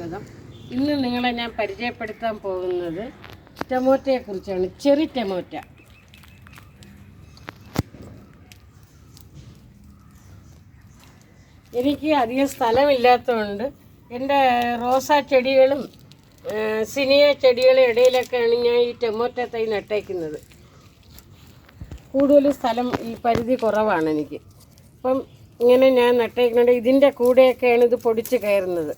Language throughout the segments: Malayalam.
സ്വാഗതം. ഇന്ന് നിങ്ങളെ ഞാൻ പരിചയപ്പെടുത്താൻ പോകുന്നത് ടൊമാറ്റോയെക്കുറിച്ചാണ്. Cherry tomato. എനിക്ക് അധികം സ്ഥലമില്ലാത്തതുകൊണ്ട് എൻ്റെ റോസാ ചെടികളും സിനിയ ചെടികളും ഇടയിലൊക്കെയാണ് ഞാൻ ഈ ടൊമാറ്റോ തൈ നട്ടേക്കുന്നത്. കൂടുതൽ സ്ഥലം ഈ പരിധി കുറവാണ് എനിക്ക്. അപ്പം ഇങ്ങനെ ഞാൻ നട്ടേക്കുന്നുണ്ട്. ഇതിൻ്റെ കൂടെയൊക്കെയാണ് ഇത് പൊടിച്ച് കയറുന്നത്.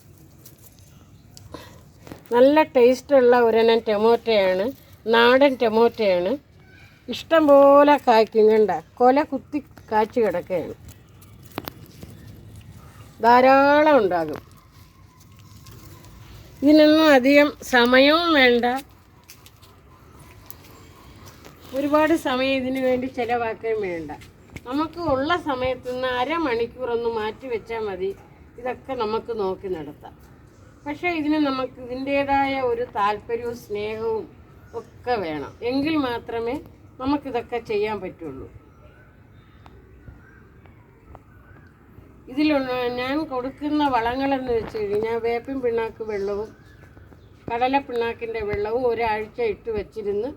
നല്ല ടേസ്റ്റുള്ള ഒരെണ്ണം ടൊമാറ്റോയാണ്, നാടൻ ടൊമാറ്റോയാണ്. ഇഷ്ടം പോലെ കായ്ക്കും. കണ്ട കൊല കുത്തി കായ്ച്ച് കിടക്കുകയാണ്. ധാരാളം ഉണ്ടാകും. ഇതിനൊന്നും അധികം സമയവും വേണ്ട, ഒരുപാട് സമയം ഇതിന് വേണ്ടി ചിലവാക്കുകയും വേണ്ട. നമുക്ക് ഉള്ള സമയത്ത് നിന്ന് അരമണിക്കൂറൊന്ന് മാറ്റി വെച്ചാൽ മതി. ഇതൊക്കെ നമുക്ക് നോക്കി നടത്താം. പക്ഷേ ഇതിന് നമുക്ക് ഇതിൻ്റേതായ ഒരു താല്പര്യവും സ്നേഹവും ഒക്കെ വേണം. എങ്കിൽ മാത്രമേ നമുക്കിതൊക്കെ ചെയ്യാൻ പറ്റുള്ളൂ. ഇതിലുള്ള ഞാൻ കൊടുക്കുന്ന വളങ്ങളെന്ന് വെച്ച് കഴിഞ്ഞാൽ വേപ്പിൻ പിണ്ണാക്ക് വെള്ളവും കടല പിണ്ണാക്കിൻ്റെ വെള്ളവും ഒരാഴ്ച ഇട്ട് വെച്ചിരുന്ന്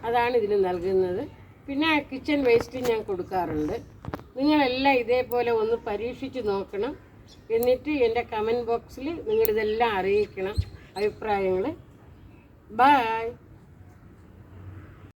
അതാണ് ഇതിന് നൽകുന്നത്. പിന്നെ കിച്ചൺ വേസ്റ്റ് ഞാൻ കൊടുക്കാറുണ്ട്. നിങ്ങളെല്ലാം ഇതേപോലെ ഒന്ന് പരീക്ഷിച്ച് നോക്കണം. എന്നിട്ട് എൻ്റെ കമൻറ്റ് ബോക്സിൽ നിങ്ങളിതെല്ലാം അറിയിക്കണം, അഭിപ്രായങ്ങൾ. ബൈ.